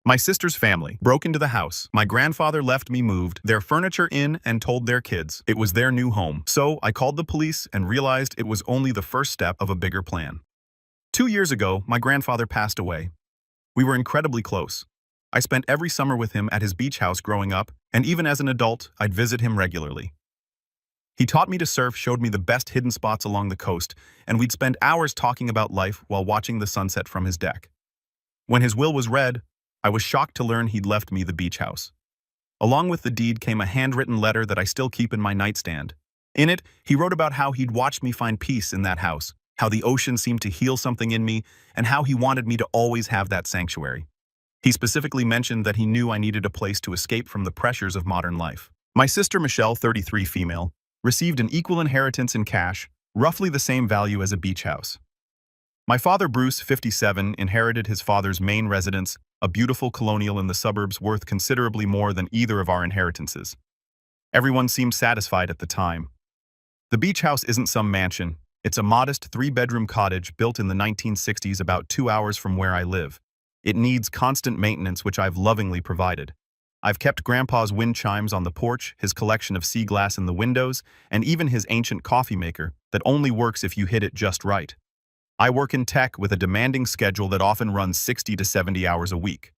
My sister's family broke into the house. My grandfather left me moved their furniture in and told their kids it was their new home. So I called the police and realized it was only the first step of a bigger plan. 2 years ago, my grandfather passed away. We were incredibly close. I spent every summer with him at his beach house growing up, and even as an adult, I'd visit him regularly. He taught me to surf, showed me the best hidden spots along the coast, and we'd spend hours talking about life while watching the sunset from his deck. When his will was read, I was shocked to learn he'd left me the beach house. Along with the deed came a handwritten letter that I still keep in my nightstand. In it, he wrote about how he'd watched me find peace in that house, how the ocean seemed to heal something in me, and how he wanted me to always have that sanctuary. He specifically mentioned that he knew I needed a place to escape from the pressures of modern life. My sister Michelle, 33 female, received an equal inheritance in cash, roughly the same value as a beach house. My father Bruce, 57, inherited his father's main residence, a beautiful colonial in the suburbs worth considerably more than either of our inheritances. Everyone seemed satisfied at the time. The beach house isn't some mansion. It's a modest 3-bedroom cottage built in the 1960s about 2 hours from where I live. It needs constant maintenance, which I've lovingly provided. I've kept Grandpa's wind chimes on the porch, his collection of sea glass in the windows, and even his ancient coffee maker that only works if you hit it just right. I work in tech with a demanding schedule that often runs 60 to 70 hours a week.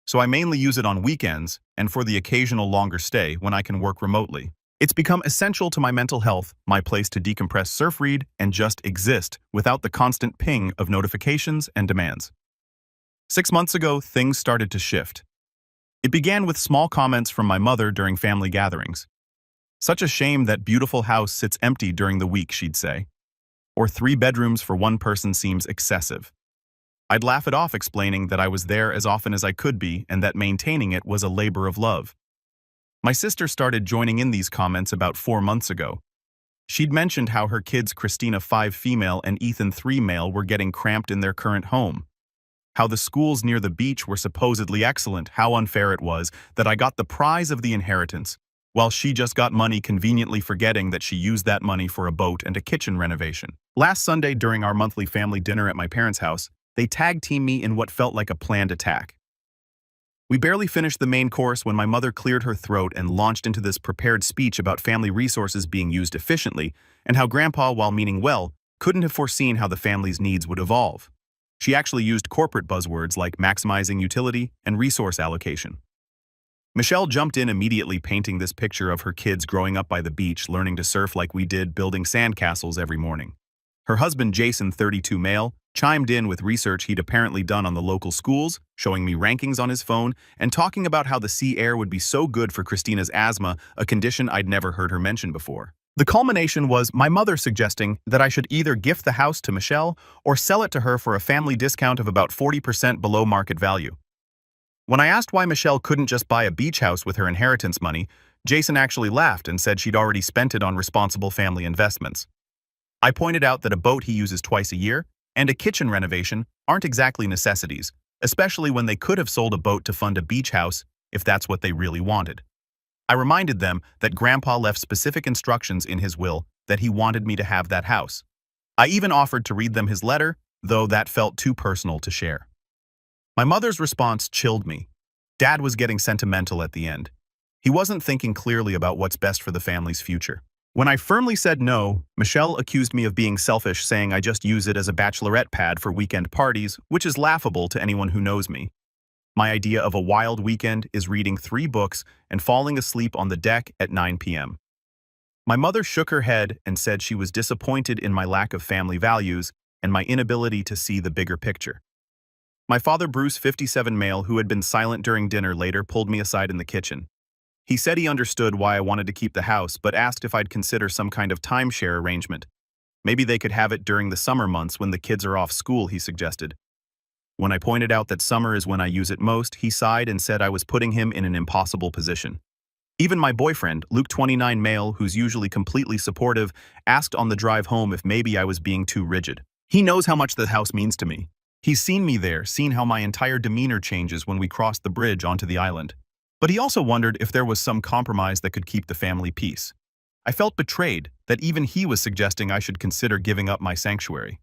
So I mainly use it on weekends and for the occasional longer stay when I can work remotely. It's become essential to my mental health, my place to decompress, surf, read, and just exist without the constant ping of notifications and demands. 6 months ago, things started to shift. It began with small comments from my mother during family gatherings. "Such a shame that beautiful house sits empty during the week," she'd say. Or 3 bedrooms for one person seems excessive. I'd laugh it off, explaining that I was there as often as I could be and that maintaining it was a labor of love. My sister started joining in these comments about 4 months ago. She'd mentioned how her kids, Christina, 5 female, and Ethan, 3 male, were getting cramped in their current home. How the schools near the beach were supposedly excellent, how unfair it was that I got the prize of the inheritance, while she just got money, conveniently forgetting that she used that money for a boat and a kitchen renovation. Last Sunday, during our monthly family dinner at my parents' house, they tag-teamed me in what felt like a planned attack. We barely finished the main course when my mother cleared her throat and launched into this prepared speech about family resources being used efficiently and how Grandpa, while meaning well, couldn't have foreseen how the family's needs would evolve. She actually used corporate buzzwords like maximizing utility and resource allocation. Michelle jumped in immediately, painting this picture of her kids growing up by the beach, learning to surf like we did, building sandcastles every morning. Her husband Jason, 32 male, chimed in with research he'd apparently done on the local schools, showing me rankings on his phone, and talking about how the sea air would be so good for Christina's asthma, a condition I'd never heard her mention before. The culmination was my mother suggesting that I should either gift the house to Michelle or sell it to her for a family discount of about 40% below market value. When I asked why Michelle couldn't just buy a beach house with her inheritance money, Jason actually laughed and said she'd already spent it on responsible family investments. I pointed out that a boat he uses twice a year and a kitchen renovation aren't exactly necessities, especially when they could have sold a boat to fund a beach house if that's what they really wanted. I reminded them that Grandpa left specific instructions in his will that he wanted me to have that house. I even offered to read them his letter, though that felt too personal to share. My mother's response chilled me. Dad was getting sentimental at the end. He wasn't thinking clearly about what's best for the family's future. When I firmly said no, Michelle accused me of being selfish, saying I just use it as a bachelorette pad for weekend parties, which is laughable to anyone who knows me. My idea of a wild weekend is reading 3 books and falling asleep on the deck at 9 p.m. My mother shook her head and said she was disappointed in my lack of family values and my inability to see the bigger picture. My father Bruce, 57 male, who had been silent during dinner, later pulled me aside in the kitchen. He said he understood why I wanted to keep the house, but asked if I'd consider some kind of timeshare arrangement. Maybe they could have it during the summer months when the kids are off school, he suggested. When I pointed out that summer is when I use it most, he sighed and said I was putting him in an impossible position. Even my boyfriend, Luke, 29 male, who's usually completely supportive, asked on the drive home if maybe I was being too rigid. He knows how much the house means to me. He's seen me there, seen how my entire demeanor changes when we cross the bridge onto the island. But he also wondered if there was some compromise that could keep the family peace. I felt betrayed that even he was suggesting I should consider giving up my sanctuary.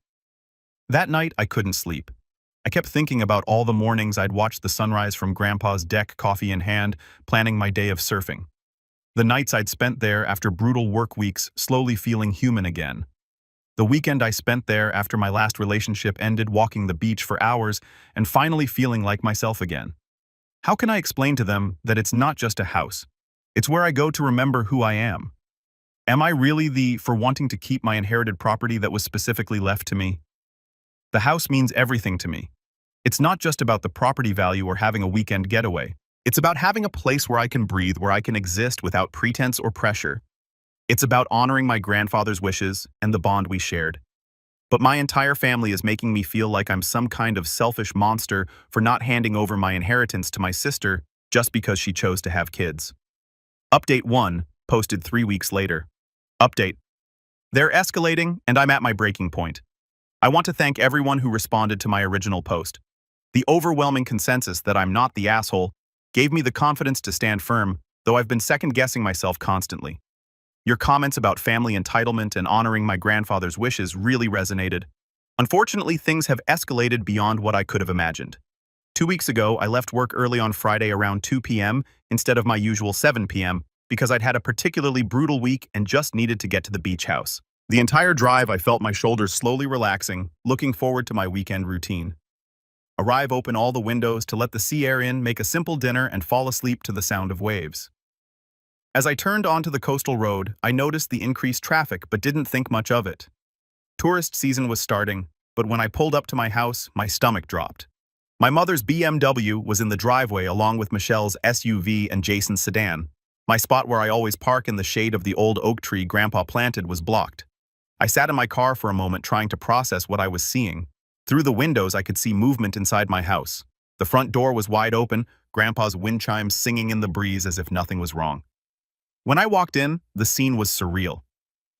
That night, I couldn't sleep. I kept thinking about all the mornings I'd watched the sunrise from Grandpa's deck, coffee in hand, planning my day of surfing. The nights I'd spent there after brutal work weeks, slowly feeling human again. The weekend I spent there after my last relationship ended, walking the beach for hours and finally feeling like myself again. How can I explain to them that it's not just a house? It's where I go to remember who I am. Am I really the for wanting to keep my inherited property that was specifically left to me? The house means everything to me. It's not just about the property value or having a weekend getaway. It's about having a place where I can breathe, where I can exist without pretense or pressure. It's about honoring my grandfather's wishes and the bond we shared. But my entire family is making me feel like I'm some kind of selfish monster for not handing over my inheritance to my sister just because she chose to have kids. Update 1, posted 3 weeks later. Update. They're escalating, and I'm at my breaking point. I want to thank everyone who responded to my original post. The overwhelming consensus that I'm not the asshole gave me the confidence to stand firm, though I've been second-guessing myself constantly. Your comments about family entitlement and honoring my grandfather's wishes really resonated. Unfortunately, things have escalated beyond what I could have imagined. 2 weeks ago, I left work early on Friday around 2 p.m. instead of my usual 7 p.m. because I'd had a particularly brutal week and just needed to get to the beach house. The entire drive, I felt my shoulders slowly relaxing, looking forward to my weekend routine. Arrive, open all the windows to let the sea air in, make a simple dinner, and fall asleep to the sound of waves. As I turned onto the coastal road, I noticed the increased traffic but didn't think much of it. Tourist season was starting, but when I pulled up to my house, my stomach dropped. My mother's BMW was in the driveway along with Michelle's SUV and Jason's sedan. My spot where I always park in the shade of the old oak tree Grandpa planted was blocked. I sat in my car for a moment trying to process what I was seeing. Through the windows, I could see movement inside my house. The front door was wide open, Grandpa's wind chimes singing in the breeze as if nothing was wrong. When I walked in, the scene was surreal.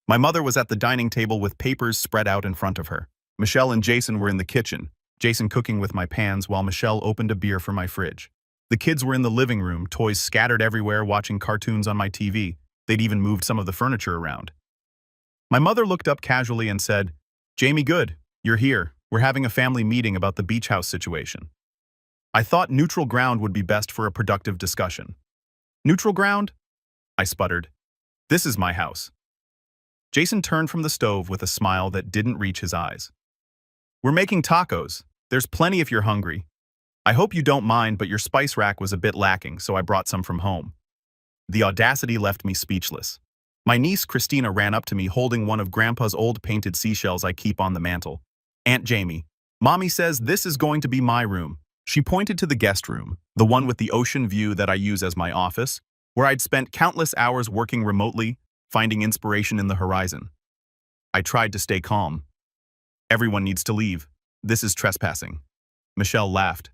My mother was at the dining table with papers spread out in front of her. Michelle and Jason were in the kitchen, Jason cooking with my pans while Michelle opened a beer for my fridge. The kids were in the living room, toys scattered everywhere, watching cartoons on my TV. They'd even moved some of the furniture around. My mother looked up casually and said, "Jamie, good, you're here. We're having a family meeting about the beach house situation." I thought neutral ground would be best for a productive discussion. "Neutral ground?" I sputtered. "This is my house." Jason turned from the stove with a smile that didn't reach his eyes. "We're making tacos. There's plenty if you're hungry. I hope you don't mind, but your spice rack was a bit lacking, so I brought some from home." The audacity left me speechless. My niece Christina ran up to me holding one of Grandpa's old painted seashells I keep on the mantel. "Aunt Jamie, Mommy says this is going to be my room." She pointed to the guest room, the one with the ocean view that I use as my office, where I'd spent countless hours working remotely, finding inspiration in the horizon. I tried to stay calm. "Everyone needs to leave. This is trespassing." Michelle laughed.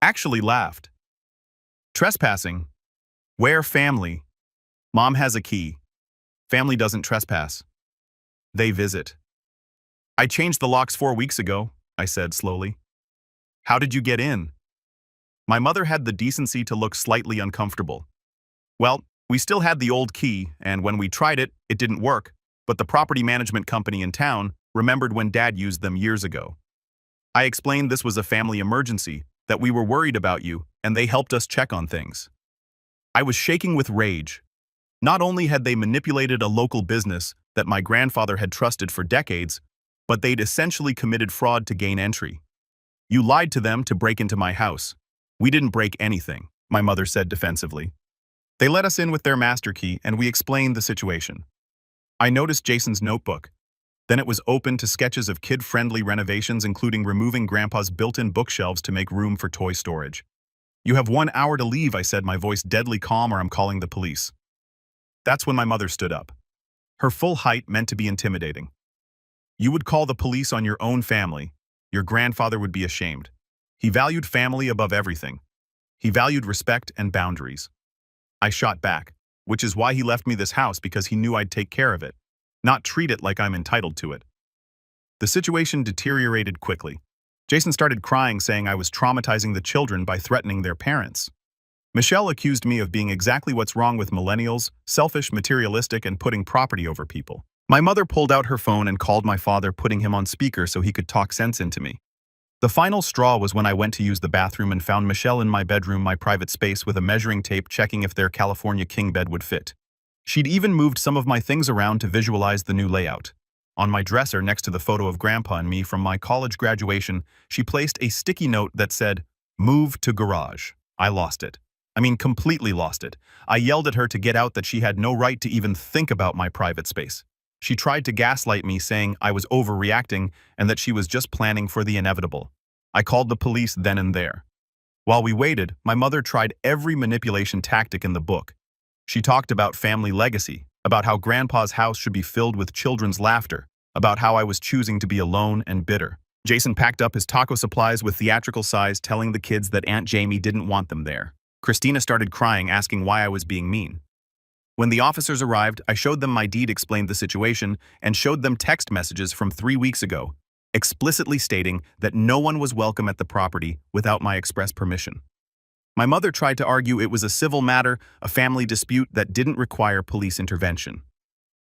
Actually laughed. "Trespassing? Where family? Mom has a key. Family doesn't trespass. They visit." "I changed the locks 4 weeks ago," I said slowly. "How did you get in?" My mother had the decency to look slightly uncomfortable. "Well, we still had the old key, and when we tried it, it didn't work, but the property management company in town remembered when Dad used them years ago. I explained this was a family emergency, that we were worried about you, and they helped us check on things." I was shaking with rage. Not only had they manipulated a local business that my grandfather had trusted for decades, but they'd essentially committed fraud to gain entry. "You lied to them to break into my house. We didn't break anything," my mother said defensively. They let us in with their master key, and we explained the situation. I noticed Jason's notebook. Then it was open to sketches of kid-friendly renovations, including removing Grandpa's built-in bookshelves to make room for toy storage. "You have 1 hour to leave," I said, my voice deadly calm, "or I'm calling the police." That's when my mother stood up. Her full height meant to be intimidating. "You would call the police on your own family. Your grandfather would be ashamed. He valued family above everything. He valued respect and boundaries." I shot back, "Which is why he left me this house, because he knew I'd take care of it, not treat it like I'm entitled to it." The situation deteriorated quickly. Jason started crying, saying I was traumatizing the children by threatening their parents. Michelle accused me of being exactly what's wrong with millennials, selfish, materialistic, and putting property over people. My mother pulled out her phone and called my father, putting him on speaker so he could talk sense into me. The final straw was when I went to use the bathroom and found Michelle in my bedroom, my private space, with a measuring tape checking if their California king bed would fit. She'd even moved some of my things around to visualize the new layout. On my dresser, next to the photo of Grandpa and me from my college graduation, she placed a sticky note that said, "Move to garage." I lost it. I mean, completely lost it. I yelled at her to get out, that she had no right to even think about my private space. She tried to gaslight me, saying I was overreacting and that she was just planning for the inevitable. I called the police then and there. While we waited, my mother tried every manipulation tactic in the book. She talked about family legacy, about how Grandpa's house should be filled with children's laughter, about how I was choosing to be alone and bitter. Jason packed up his taco supplies with theatrical sighs, telling the kids that Aunt Jamie didn't want them there. Christina started crying, asking why I was being mean. When the officers arrived, I showed them my deed, explained the situation, and showed them text messages from 3 weeks ago, explicitly stating that no one was welcome at the property without my express permission. My mother tried to argue it was a civil matter, a family dispute that didn't require police intervention.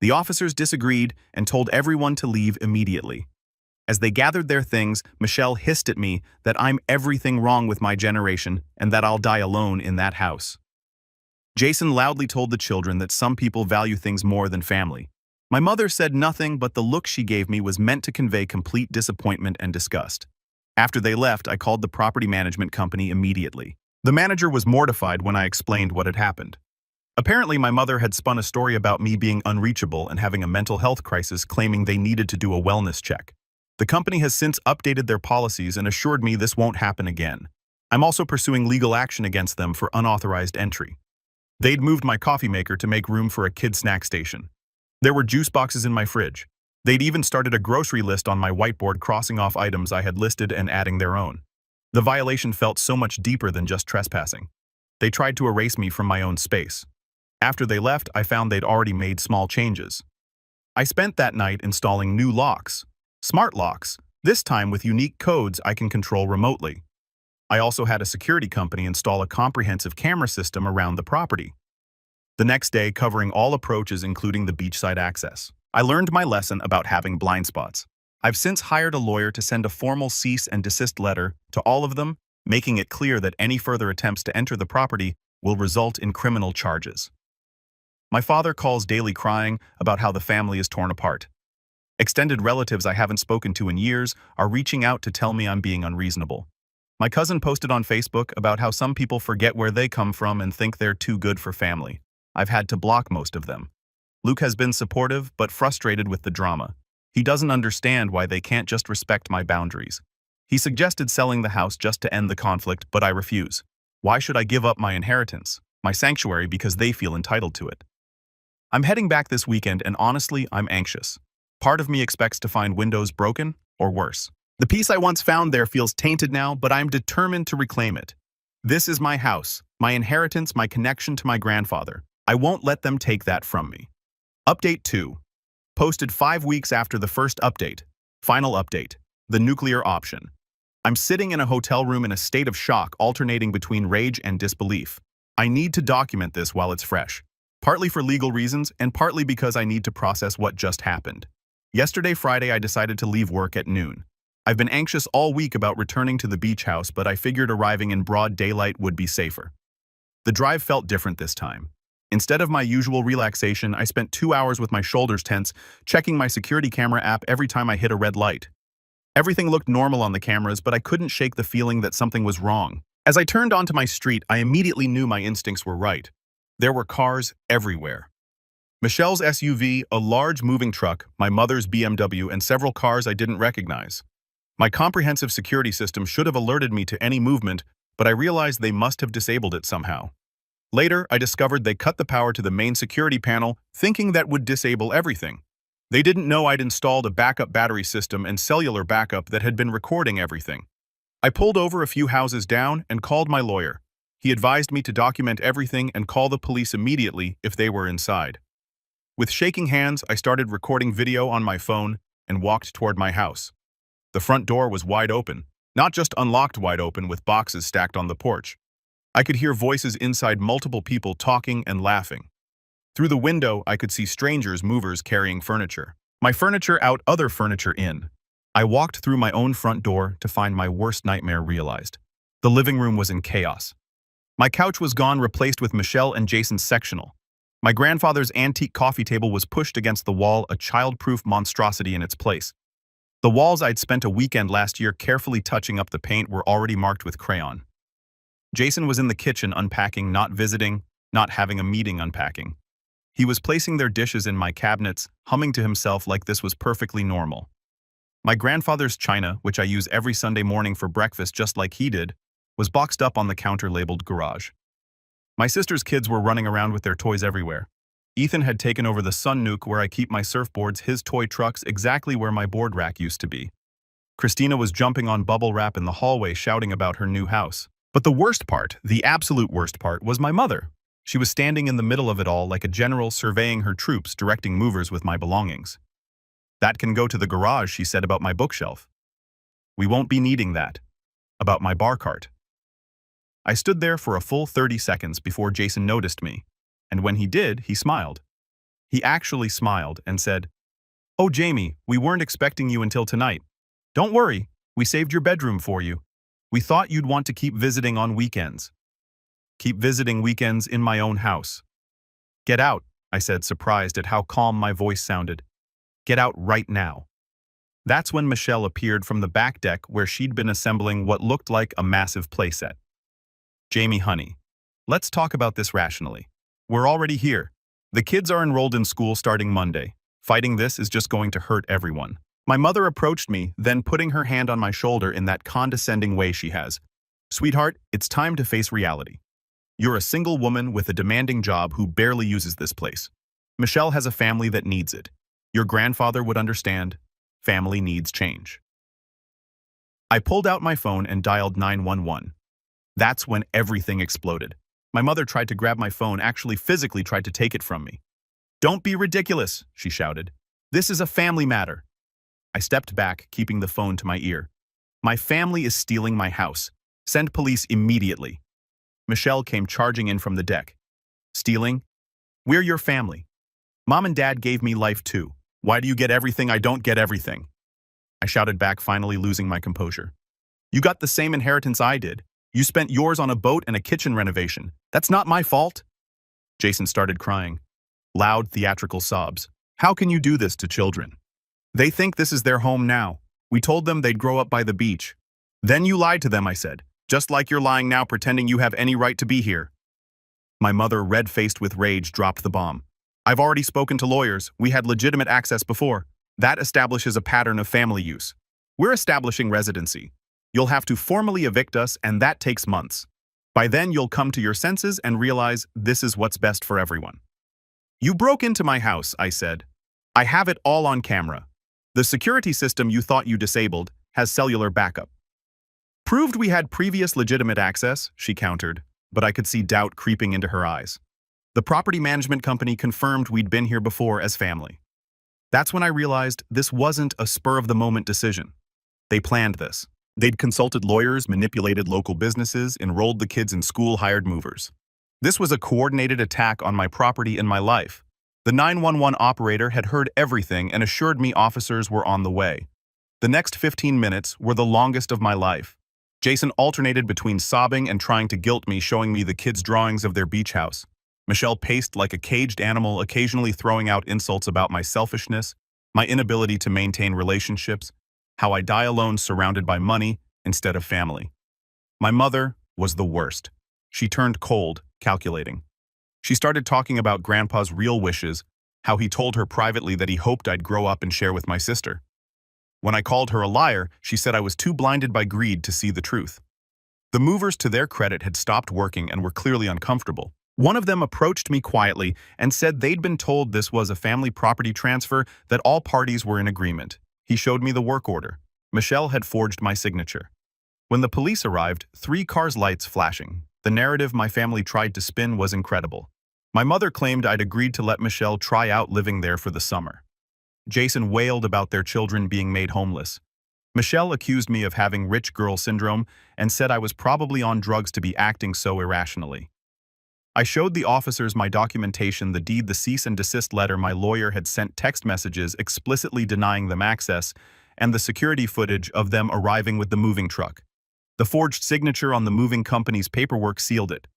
The officers disagreed and told everyone to leave immediately. As they gathered their things, Michelle hissed at me that I'm everything wrong with my generation and that I'll die alone in that house. Jason loudly told the children that some people value things more than family. My mother said nothing, but the look she gave me was meant to convey complete disappointment and disgust. After they left, I called the property management company immediately. The manager was mortified when I explained what had happened. Apparently, my mother had spun a story about me being unreachable and having a mental health crisis, claiming they needed to do a wellness check. The company has since updated their policies and assured me this won't happen again. I'm also pursuing legal action against them for unauthorized entry. They'd moved my coffee maker to make room for a kid snack station. There were juice boxes in my fridge. They'd even started a grocery list on my whiteboard, crossing off items I had listed and adding their own. The violation felt so much deeper than just trespassing. They tried to erase me from my own space. After they left, I found they'd already made small changes. I spent that night installing new locks, smart locks, this time with unique codes I can control remotely. I also had a security company install a comprehensive camera system around the property. The next day, covering all approaches, including the beachside access. I learned my lesson about having blind spots. I've since hired a lawyer to send a formal cease and desist letter to all of them, making it clear that any further attempts to enter the property will result in criminal charges. My father calls daily, crying about how the family is torn apart. Extended relatives I haven't spoken to in years are reaching out to tell me I'm being unreasonable. My cousin posted on Facebook about how some people forget where they come from and think they're too good for family. I've had to block most of them. Luke has been supportive but frustrated with the drama. He doesn't understand why they can't just respect my boundaries. He suggested selling the house just to end the conflict, but I refuse. Why should I give up my inheritance, my sanctuary, because they feel entitled to it? I'm heading back this weekend, and honestly, I'm anxious. Part of me expects to find windows broken, or worse. The peace I once found there feels tainted now, but I'm determined to reclaim it. This is my house, my inheritance, my connection to my grandfather. I won't let them take that from me. Update 2. Posted 5 weeks after the first update. Final update. The nuclear option. I'm sitting in a hotel room in a state of shock, alternating between rage and disbelief. I need to document this while it's fresh. Partly for legal reasons, and partly because I need to process what just happened. Yesterday, Friday, I decided to leave work at noon. I've been anxious all week about returning to the beach house, but I figured arriving in broad daylight would be safer. The drive felt different this time. Instead of my usual relaxation, I spent 2 hours with my shoulders tense, checking my security camera app every time I hit a red light. Everything looked normal on the cameras, but I couldn't shake the feeling that something was wrong. As I turned onto my street, I immediately knew my instincts were right. There were cars everywhere. Michelle's SUV, a large moving truck, my mother's BMW, and several cars I didn't recognize. My comprehensive security system should have alerted me to any movement, but I realized they must have disabled it somehow. Later, I discovered they cut the power to the main security panel, thinking that would disable everything. They didn't know I'd installed a backup battery system and cellular backup that had been recording everything. I pulled over a few houses down and called my lawyer. He advised me to document everything and call the police immediately if they were inside. With shaking hands, I started recording video on my phone and walked toward my house. The front door was wide open, not just unlocked wide open with boxes stacked on the porch. I could hear voices inside, multiple people talking and laughing. Through the window, I could see strangers, movers carrying furniture. My furniture out, other furniture in. I walked through my own front door to find my worst nightmare realized. The living room was in chaos. My couch was gone, replaced with Michelle and Jason's sectional. My grandfather's antique coffee table was pushed against the wall, a child-proof monstrosity in its place. The walls I'd spent a weekend last year carefully touching up the paint were already marked with crayon. Jason was in the kitchen unpacking, not visiting, not having a meeting unpacking. He was placing their dishes in my cabinets, humming to himself like this was perfectly normal. My grandfather's china, which I use every Sunday morning for breakfast just like he did, was boxed up on the counter labeled garage. My sister's kids were running around with their toys everywhere. Ethan had taken over the Sun Nuke where I keep my surfboards, his toy trucks exactly where my board rack used to be. Christina was jumping on bubble wrap in the hallway shouting about her new house. But the worst part, the absolute worst part, was my mother. She was standing in the middle of it all like a general surveying her troops, directing movers with my belongings. "That can go to the garage," she said about my bookshelf. "We won't be needing that." About my bar cart. I stood there for a full 30 seconds before Jason noticed me, and when he did, he smiled. He actually smiled and said, "Oh, Jamie, we weren't expecting you until tonight. Don't worry, we saved your bedroom for you. We thought you'd want to keep visiting on weekends." Keep visiting weekends in my own house. "Get out," I said, surprised at how calm my voice sounded. "Get out right now." That's when Michelle appeared from the back deck where she'd been assembling what looked like a massive playset. "Jamie, honey, let's talk about this rationally. We're already here. The kids are enrolled in school starting Monday. Fighting this is just going to hurt everyone." My mother approached me, then putting her hand on my shoulder in that condescending way she has. "Sweetheart, it's time to face reality. You're a single woman with a demanding job who barely uses this place. Michelle has a family that needs it. Your grandfather would understand. Family needs change." I pulled out my phone and dialed 911. That's when everything exploded. My mother tried to grab my phone, actually physically tried to take it from me. "Don't be ridiculous," she shouted. "This is a family matter." I stepped back, keeping the phone to my ear. "My family is stealing my house. Send police immediately." Michelle came charging in from the deck. "Stealing? We're your family. Mom and Dad gave me life too. Why do you get everything I don't get everything?" I shouted back, finally losing my composure. "You got the same inheritance I did. You spent yours on a boat and a kitchen renovation. That's not my fault." Jason started crying. Loud, theatrical sobs. "How can you do this to children? They think this is their home now. We told them they'd grow up by the beach. Then you lied to them," I said. "Just like you're lying now, pretending you have any right to be here." My mother, red-faced with rage, dropped the bomb. "I've already spoken to lawyers. We had legitimate access before. That establishes a pattern of family use. We're establishing residency. You'll have to formally evict us, and that takes months. By then, you'll come to your senses and realize this is what's best for everyone." "You broke into my house," I said. "I have it all on camera. The security system you thought you disabled has cellular backup." "Proved we had previous legitimate access," she countered, but I could see doubt creeping into her eyes. "The property management company confirmed we'd been here before as family." That's when I realized this wasn't a spur-of-the-moment decision. They planned this. They'd consulted lawyers, manipulated local businesses, enrolled the kids in school, hired movers. This was a coordinated attack on my property and my life. The 911 operator had heard everything and assured me officers were on the way. The next 15 minutes were the longest of my life. Jason alternated between sobbing and trying to guilt me, showing me the kids' drawings of their beach house. Michelle paced like a caged animal, occasionally throwing out insults about my selfishness, my inability to maintain relationships, how I die alone surrounded by money instead of family. My mother was the worst. She turned cold, calculating. She started talking about Grandpa's real wishes, how he told her privately that he hoped I'd grow up and share with my sister. When I called her a liar, she said I was too blinded by greed to see the truth. The movers, to their credit, had stopped working and were clearly uncomfortable. One of them approached me quietly and said they'd been told this was a family property transfer, that all parties were in agreement. He showed me the work order. Michelle had forged my signature. When the police arrived, 3 cars' lights flashing. The narrative my family tried to spin was incredible. My mother claimed I'd agreed to let Michelle try out living there for the summer. Jason wailed about their children being made homeless. Michelle accused me of having rich girl syndrome and said I was probably on drugs to be acting so irrationally. I showed the officers my documentation, the deed, the cease and desist letter my lawyer had sent, text messages explicitly denying them access, and the security footage of them arriving with the moving truck. The forged signature on the moving company's paperwork sealed it.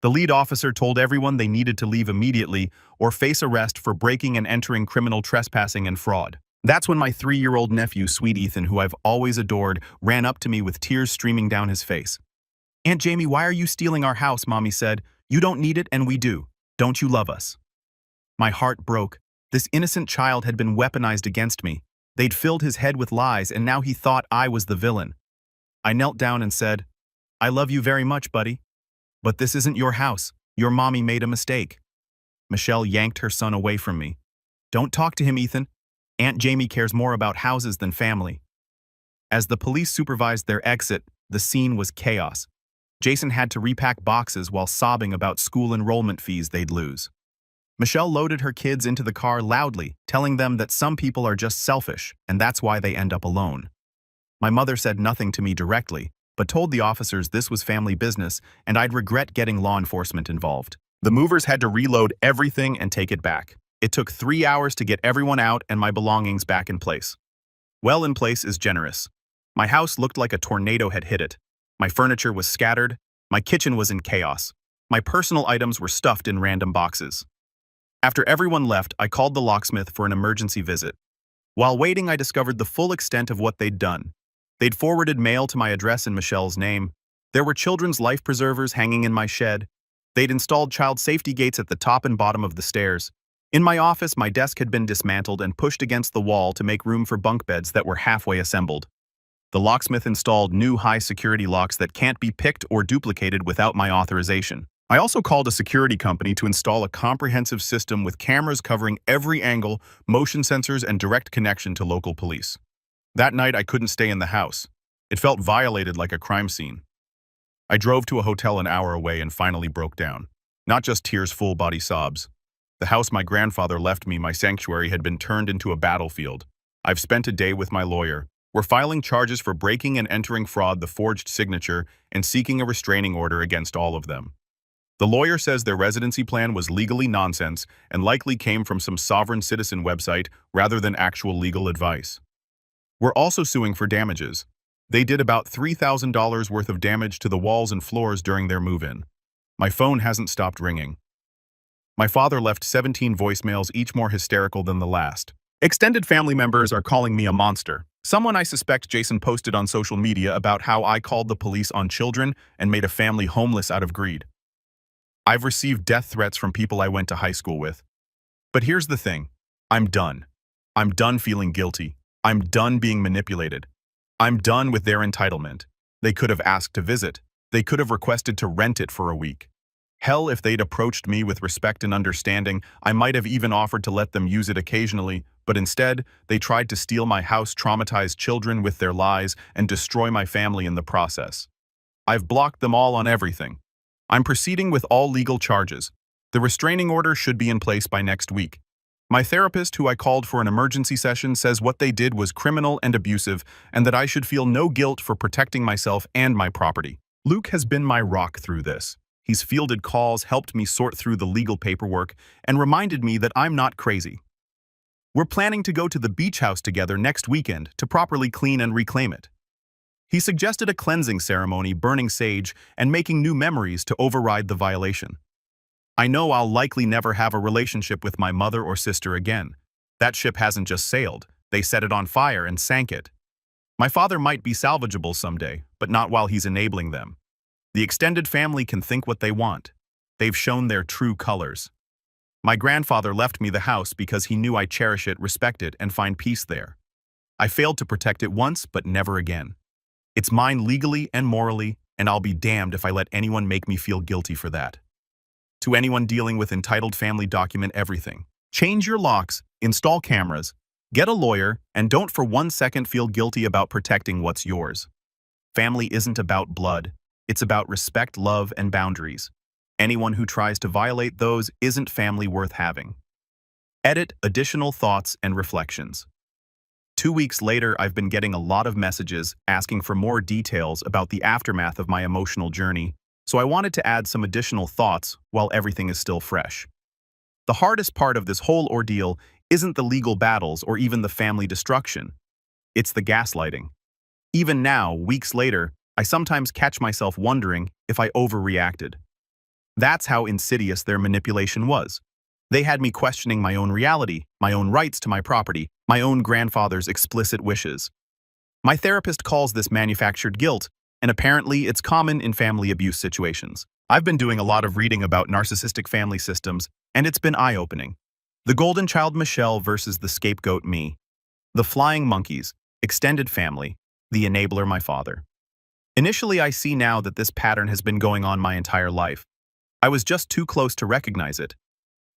The lead officer told everyone they needed to leave immediately or face arrest for breaking and entering, criminal trespassing, and fraud. That's when my 3-year-old nephew, sweet Ethan, who I've always adored, ran up to me with tears streaming down his face. "Aunt Jamie, why are you stealing our house?" Mommy said. "You don't need it and we do. Don't you love us?" My heart broke. This innocent child had been weaponized against me. They'd filled his head with lies and now he thought I was the villain. I knelt down and said, "I love you very much, buddy. But this isn't your house. Your mommy made a mistake." Michelle yanked her son away from me. "Don't talk to him, Ethan. Aunt Jamie cares more about houses than family." As the police supervised their exit, the scene was chaos. Jason had to repack boxes while sobbing about school enrollment fees they'd lose. Michelle loaded her kids into the car loudly, telling them that some people are just selfish, and that's why they end up alone. My mother said nothing to me directly, but told the officers this was family business and I'd regret getting law enforcement involved. The movers had to reload everything and take it back. It took 3 hours to get everyone out and my belongings back in place. Well in place is generous. My house looked like a tornado had hit it. My furniture was scattered. My kitchen was in chaos. My personal items were stuffed in random boxes. After everyone left, I called the locksmith for an emergency visit. While waiting, I discovered the full extent of what they'd done. They'd forwarded mail to my address in Michelle's name. There were children's life preservers hanging in my shed. They'd installed child safety gates at the top and bottom of the stairs. In my office, my desk had been dismantled and pushed against the wall to make room for bunk beds that were halfway assembled. The locksmith installed new high-security locks that can't be picked or duplicated without my authorization. I also called a security company to install a comprehensive system with cameras covering every angle, motion sensors, and direct connection to local police. That night, I couldn't stay in the house. It felt violated like a crime scene. I drove to a hotel an hour away and finally broke down. Not just tears, full-body sobs. The house my grandfather left me, my sanctuary, had been turned into a battlefield. I've spent a day with my lawyer. We're filing charges for breaking and entering, fraud, the forged signature, and seeking a restraining order against all of them. The lawyer says their residency plan was legally nonsense and likely came from some sovereign citizen website rather than actual legal advice. We're also suing for damages. They did about $3,000 worth of damage to the walls and floors during their move-in. My phone hasn't stopped ringing. My father left 17 voicemails, each more hysterical than the last. Extended family members are calling me a monster. Someone I suspect Jason posted on social media about how I called the police on children and made a family homeless out of greed. I've received death threats from people I went to high school with. But here's the thing. I'm done. I'm done feeling guilty. I'm done being manipulated. I'm done with their entitlement. They could have asked to visit. They could have requested to rent it for a week. Hell, if they'd approached me with respect and understanding, I might have even offered to let them use it occasionally, but instead, they tried to steal my house, traumatize children with their lies, and destroy my family in the process. I've blocked them all on everything. I'm proceeding with all legal charges. The restraining order should be in place by next week. My therapist, who I called for an emergency session, says what they did was criminal and abusive, and that I should feel no guilt for protecting myself and my property. Luke has been my rock through this. He's fielded calls, helped me sort through the legal paperwork, and reminded me that I'm not crazy. We're planning to go to the beach house together next weekend to properly clean and reclaim it. He suggested a cleansing ceremony, burning sage, and making new memories to override the violation. I know I'll likely never have a relationship with my mother or sister again. That ship hasn't just sailed. They set it on fire and sank it. My father might be salvageable someday, but not while he's enabling them. The extended family can think what they want. They've shown their true colors. My grandfather left me the house because he knew I cherish it, respect it, and find peace there. I failed to protect it once, but never again. It's mine legally and morally, and I'll be damned if I let anyone make me feel guilty for that. To anyone dealing with entitled family, document everything. Change your locks, install cameras, get a lawyer, and don't for 1 second feel guilty about protecting what's yours. Family isn't about blood. It's about respect, love, and boundaries. Anyone who tries to violate those isn't family worth having. Edit, additional thoughts and reflections. 2 weeks later, I've been getting a lot of messages asking for more details about the aftermath of my emotional journey, so I wanted to add some additional thoughts while everything is still fresh. The hardest part of this whole ordeal isn't the legal battles or even the family destruction. It's the gaslighting. Even now, weeks later, I sometimes catch myself wondering if I overreacted. That's how insidious their manipulation was. They had me questioning my own reality, my own rights to my property, my own grandfather's explicit wishes. My therapist calls this manufactured guilt, and apparently it's common in family abuse situations. I've been doing a lot of reading about narcissistic family systems, and it's been eye-opening. The golden child Michelle versus the scapegoat me. The flying monkeys, extended family, the enabler my father. Initially, I see now that this pattern has been going on my entire life. I was just too close to recognize it.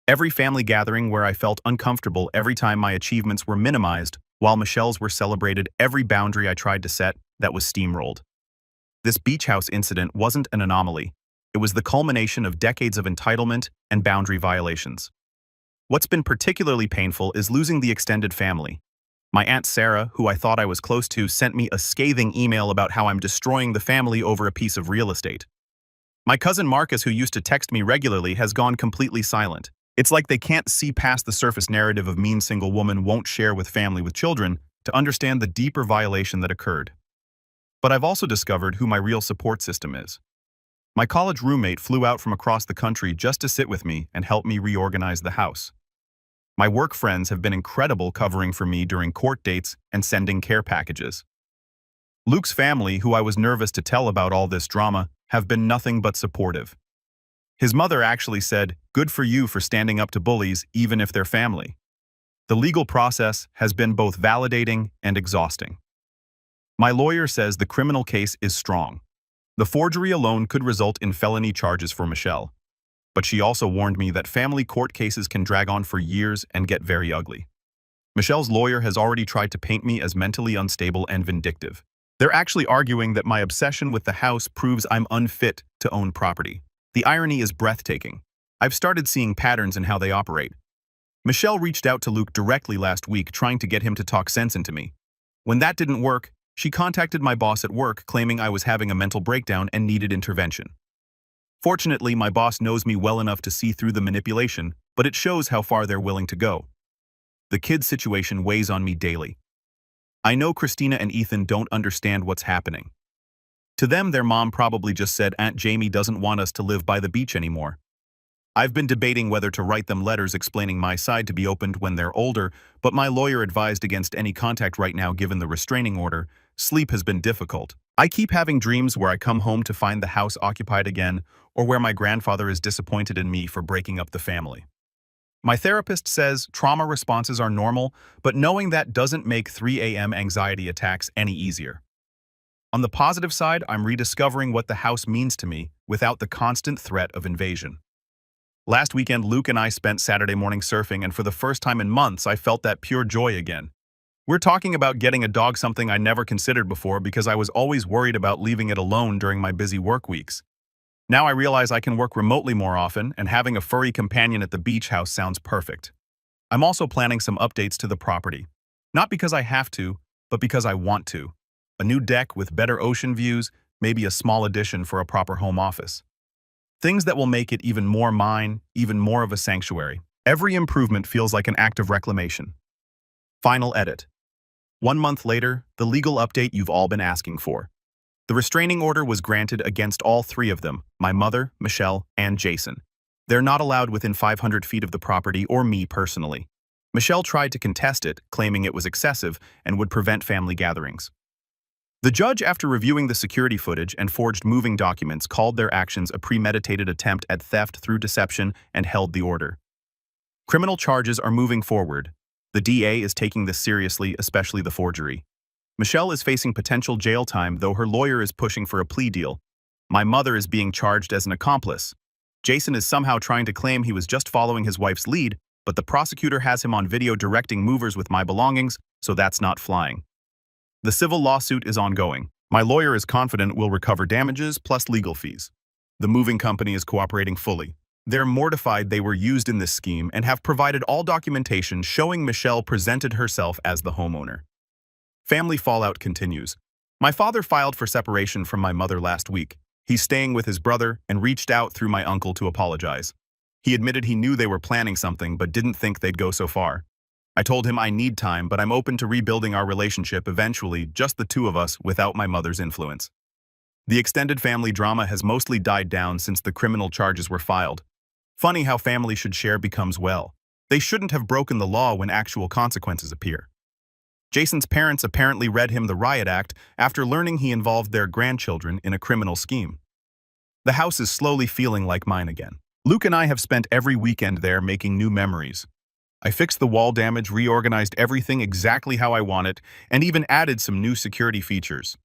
Every family gathering where I felt uncomfortable every time my achievements were minimized, while Michelle's were celebrated, every boundary I tried to set, that was steamrolled. This beach house incident wasn't an anomaly. It was the culmination of decades of entitlement and boundary violations. What's been particularly painful is losing the extended family. My Aunt Sarah, who I thought I was close to, sent me a scathing email about how I'm destroying the family over a piece of real estate. My cousin Marcus, who used to text me regularly, has gone completely silent. It's like they can't see past the surface narrative of mean single woman won't share with family with children to understand the deeper violation that occurred. But I've also discovered who my real support system is. My college roommate flew out from across the country just to sit with me and help me reorganize the house. My work friends have been incredible covering for me during court dates and sending care packages. Luke's family, who I was nervous to tell about all this drama, have been nothing but supportive. His mother actually said, "Good for you for standing up to bullies, even if they're family." The legal process has been both validating and exhausting. My lawyer says the criminal case is strong. The forgery alone could result in felony charges for Michelle. But she also warned me that family court cases can drag on for years and get very ugly. Michelle's lawyer has already tried to paint me as mentally unstable and vindictive. They're actually arguing that my obsession with the house proves I'm unfit to own property. The irony is breathtaking. I've started seeing patterns in how they operate. Michelle reached out to Luke directly last week, trying to get him to talk sense into me. When that didn't work, she contacted my boss at work, claiming I was having a mental breakdown and needed intervention. Fortunately, my boss knows me well enough to see through the manipulation, but it shows how far they're willing to go. The kids' situation weighs on me daily. I know Christina and Ethan don't understand what's happening. To them, their mom probably just said Aunt Jamie doesn't want us to live by the beach anymore. I've been debating whether to write them letters explaining my side to be opened when they're older, but my lawyer advised against any contact right now given the restraining order. Sleep has been difficult. I keep having dreams where I come home to find the house occupied again, or where my grandfather is disappointed in me for breaking up the family. My therapist says trauma responses are normal, but knowing that doesn't make 3 a.m. anxiety attacks any easier. On the positive side, I'm rediscovering what the house means to me without the constant threat of invasion. Last weekend, Luke and I spent Saturday morning surfing, and for the first time in months, I felt that pure joy again. We're talking about getting a dog, something I never considered before because I was always worried about leaving it alone during my busy work weeks. Now I realize I can work remotely more often, and having a furry companion at the beach house sounds perfect. I'm also planning some updates to the property. Not because I have to, but because I want to. A new deck with better ocean views, maybe a small addition for a proper home office. Things that will make it even more mine, even more of a sanctuary. Every improvement feels like an act of reclamation. Final edit. 1 month later, the legal update you've all been asking for. The restraining order was granted against all 3 of them, my mother, Michelle, and Jason. They're not allowed within 500 feet of the property or me personally. Michelle tried to contest it, claiming it was excessive and would prevent family gatherings. The judge, after reviewing the security footage and forged moving documents, called their actions a premeditated attempt at theft through deception and held the order. Criminal charges are moving forward. The DA is taking this seriously, especially the forgery. Michelle is facing potential jail time, though her lawyer is pushing for a plea deal. My mother is being charged as an accomplice. Jason is somehow trying to claim he was just following his wife's lead, but the prosecutor has him on video directing movers with my belongings, so that's not flying. The civil lawsuit is ongoing. My lawyer is confident we'll recover damages plus legal fees. The moving company is cooperating fully. They're mortified they were used in this scheme and have provided all documentation showing Michelle presented herself as the homeowner. Family fallout continues. My father filed for separation from my mother last week. He's staying with his brother and reached out through my uncle to apologize. He admitted he knew they were planning something but didn't think they'd go so far. I told him I need time, but I'm open to rebuilding our relationship eventually, just the two of us, without my mother's influence. The extended family drama has mostly died down since the criminal charges were filed. Funny how family should share becomes well. They shouldn't have broken the law when actual consequences appear. Jason's parents apparently read him the riot act after learning he involved their grandchildren in a criminal scheme. The house is slowly feeling like mine again. Luke and I have spent every weekend there making new memories. I fixed the wall damage, reorganized everything exactly how I want it, and even added some new security features.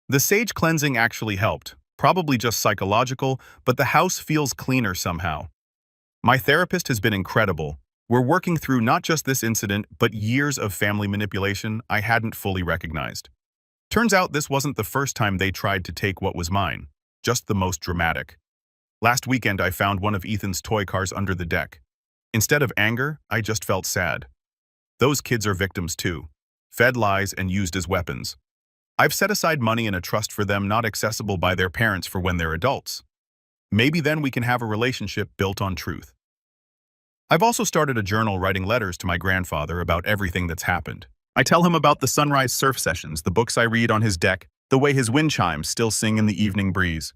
The sage cleansing actually helped, probably just psychological, but the house feels cleaner somehow. My therapist has been incredible. We're working through not just this incident, but years of family manipulation I hadn't fully recognized. Turns out this wasn't the first time they tried to take what was mine, just the most dramatic. Last weekend I found one of Ethan's toy cars under the deck. Instead of anger, I just felt sad. Those kids are victims too, fed lies and used as weapons. I've set aside money in a trust for them not accessible by their parents for when they're adults. Maybe then we can have a relationship built on truth. I've also started a journal writing letters to my grandfather about everything that's happened. I tell him about the sunrise surf sessions, the books I read on his deck, the way his wind chimes still sing in the evening breeze.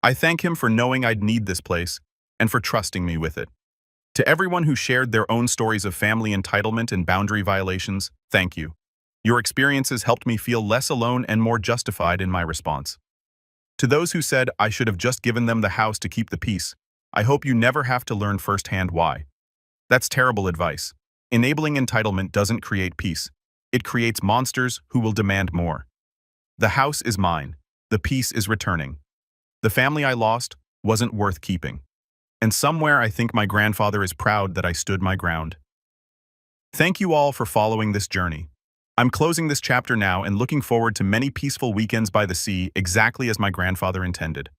I thank him for knowing I'd need this place and for trusting me with it. To everyone who shared their own stories of family entitlement and boundary violations, thank you. Your experiences helped me feel less alone and more justified in my response. To those who said I should have just given them the house to keep the peace, I hope you never have to learn firsthand why. That's terrible advice. Enabling entitlement doesn't create peace. It creates monsters who will demand more. The house is mine. The peace is returning. The family I lost wasn't worth keeping. And somewhere I think my grandfather is proud that I stood my ground. Thank you all for following this journey. I'm closing this chapter now and looking forward to many peaceful weekends by the sea exactly as my grandfather intended.